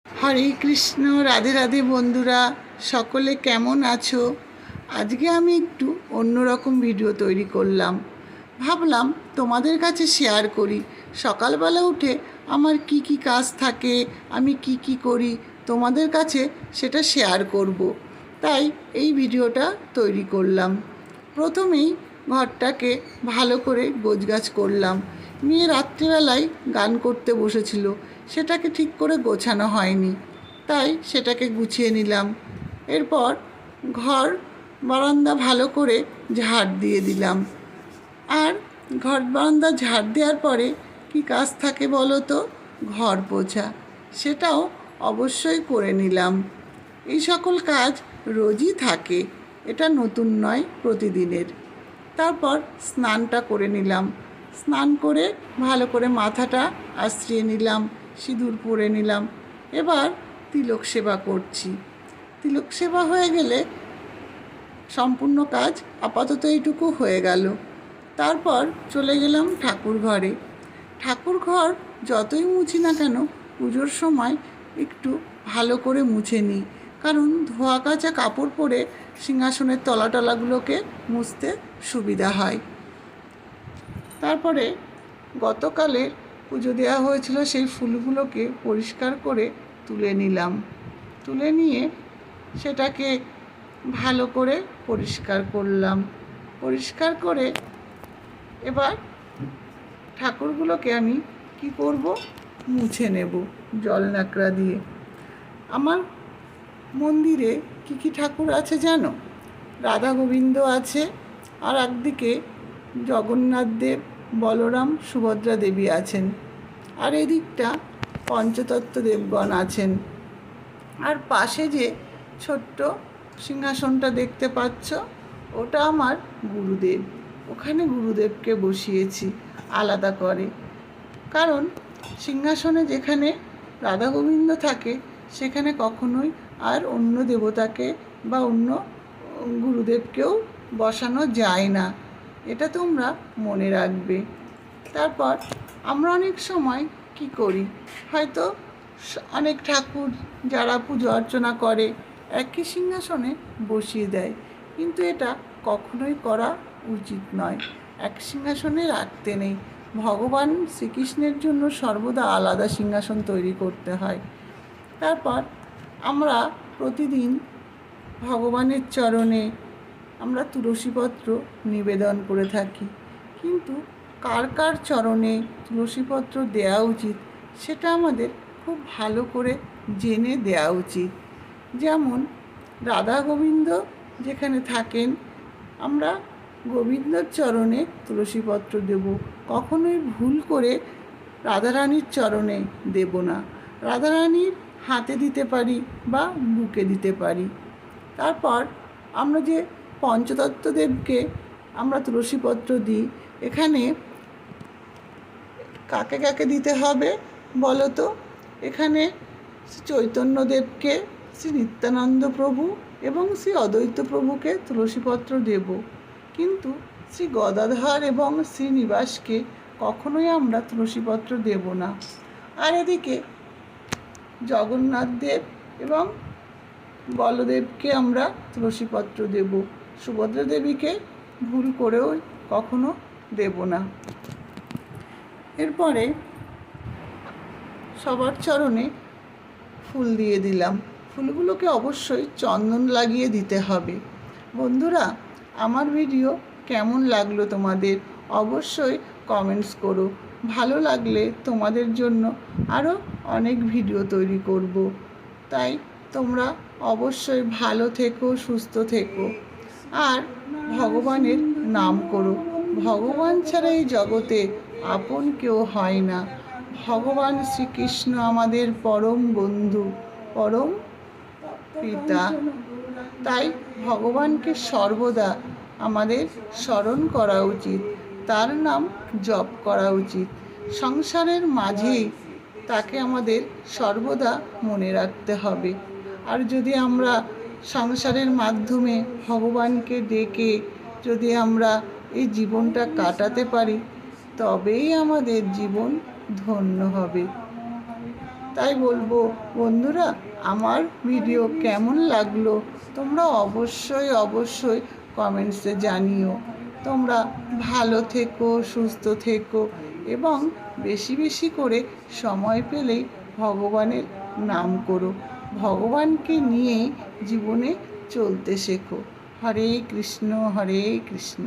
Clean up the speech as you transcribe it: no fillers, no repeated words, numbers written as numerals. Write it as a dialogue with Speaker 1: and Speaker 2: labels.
Speaker 1: হরে কৃষ্ণ। রাধে রাধে বন্ধুরা, সকলে কেমন আছো? আজকে আমি একটু অন্যরকম ভিডিও তৈরি করলাম। ভাবলাম তোমাদের কাছে শেয়ার করি। সকালবেলা উঠে আমার কি কি কাজ থাকে, আমি কি কি করি, তোমাদের কাছে সেটা শেয়ার করব। তাই এই ভিডিওটা তৈরি করলাম। প্রথমেই ঘরটাকে ভালো করে গোছগাছ করলাম। মেয়ে রাত্রিবেলায় গান করতে বসেছিল, সেটাকে ঠিক করে গোছানো হয়নি, তাই সেটাকে গুছিয়ে নিলাম। এরপর ঘর বারান্দা ভালো করে ঝাড় দিয়ে দিলাম। আর ঘর বারান্দা ঝাড় দেওয়ার পরে কি কাজ থাকে বলো তো? ঘর পোছা, সেটাও অবশ্যই করে নিলাম। এই সকল কাজ রোজই থাকে, এটা নতুন নয়, প্রতিদিনের। তারপর স্নানটা করে নিলাম। স্নান করে ভালো করে মাথাটা আশ্রিয়ে নিলাম, সিঁদুর পরে নিলাম। এবার তিলক সেবা করছি। তিলক সেবা হয়ে গেলে সম্পূর্ণ কাজ আপাতত এইটুকু হয়ে গেল। তারপর চলে গেলাম ঠাকুর ঘরে। ঠাকুর ঘর যতই মুছি না কেন, পুজোর সময় একটু ভালো করে মুছে নিই, কারণ ধোয়া কাচা কাপড় পরে সিংহাসনের তলাগুলোকে মুছতে সুবিধা হয়। তারপরে গতকালে পুজো দেওয়া হয়েছিল, সেই ফুলগুলোকে পরিষ্কার করে তুলে নিলাম। তুলে নিয়ে সেটাকে ভালো করে পরিষ্কার করলাম। পরিষ্কার করে এবার ঠাকুরগুলোকে আমি কি করব, মুছে নেব জল ন্যাকড়া দিয়ে। আমার মন্দিরে কি কি ঠাকুর আছে জানো? রাধা গোবিন্দ আছে, আর একদিকে জগন্নাথ দেব, বলরাম, সুভদ্রা দেবী আছেন, আর এদিকটা পঞ্চতত্ত্ব দেবগণ আছেন। আর পাশে যে ছোট্ট সিংহাসনটা দেখতে পাচ্ছ, ওটা আমার গুরুদেব। ওখানে গুরুদেবকে বসিয়েছি আলাদা করে, কারণ সিংহাসনে যেখানে রাধা গোবিন্দ থাকে সেখানে কখনোই আর অন্য দেবতাকে বা অন্য গুরুদেবকেও বসানো যায় না, এটা তোমরা মনে রাখবে। তারপর আমরা অনেক সময় কি করি, হয়তো অনেক ঠাকুর যারা পুজো অর্চনা করে একই সিংহাসনে বসিয়ে দেয়, কিন্তু এটা কখনোই করা উচিত নয়। এক সিংহাসনে রাখতে নেই। ভগবান শ্রীকৃষ্ণের জন্য সর্বদা আলাদা সিংহাসন তৈরি করতে হয়। তারপর আমরা প্রতিদিন ভগবানের চরণে আমরা তুলসীপত্র নিবেদন করে থাকি, কিন্তু কার কার চরণে তুলসীপত্র দেওয়া উচিত সেটা আমাদের খুব ভালো করে জেনে দেওয়া উচিত। যেমন রাধা গোবিন্দ যেখানে থাকেন, আমরা গোবিন্দর চরণে তুলসীপত্র দেব, কখনোই ভুল করে রাধারানীর চরণে দেব না। রাধারানীর হাতে দিতে পারি বা বুকে দিতে পারি। তারপর আমরা যে পঞ্চতত্ত্বদেবকে আমরা তুলসীপত্র দিই, এখানে কাকে কাকে দিতে হবে বলো তো? এখানে শ্রী চৈতন্যদেবকে, শ্রী নিত্যানন্দ প্রভু এবং শ্রী অদ্বৈত প্রভুকে তুলসীপত্র দেব, কিন্তু শ্রী গদাধর এবং শ্রীনিবাসকে কখনোই আমরা তুলসীপত্র দেব না। আর এদিকে জগন্নাথ দেব এবং বলদেবকে আমরা তুলসীপত্র দেব, সুভদ্রা দেবীকে ভুল করেও কখনো দেব না। এরপরে সবার চরণে ফুল দিয়ে দিলাম। ফুলগুলোকে অবশ্যই চন্দন লাগিয়ে দিতে হবে। বন্ধুরা, আমার ভিডিও কেমন লাগলো তোমাদের অবশ্যই কমেন্টস করো। ভালো লাগলে তোমাদের জন্য আরও অনেক ভিডিও তৈরি করব। তাই তোমরা অবশ্যই ভালো থেকো, সুস্থ থেকো, আর ভগবানের নাম করো। ভগবান ছাড়া এই জগতে আপন কেউ হয় না। ভগবান শ্রীকৃষ্ণ আমাদের পরম বন্ধু, পরম পিতা। তাই ভগবানকে সর্বদা আমাদের স্মরণ করা উচিত, তার নাম জপ করা উচিত। সংসারের মাঝেই তাকে আমাদের সর্বদা মনে রাখতে হবে। আর যদি আমরা সংসারের মাধ্যমে ভগবানকে ডেকে যদি আমরা এই জীবনটা কাটাতে পারি, তবেই আমাদের জীবন ধন্য হবে। তাই বলবো বন্ধুরা, আমার ভিডিও কেমন লাগলো তোমরা অবশ্যই অবশ্যই কমেন্টসে জানিও। তোমরা ভালো থেকো, সুস্থ থেকো এবং বেশি বেশি করে সময় পেলেই ভগবানের নাম করো। ভগবানকে নিয়েই জীবনে চলতে শেখো। হরে কৃষ্ণ, হরে কৃষ্ণ।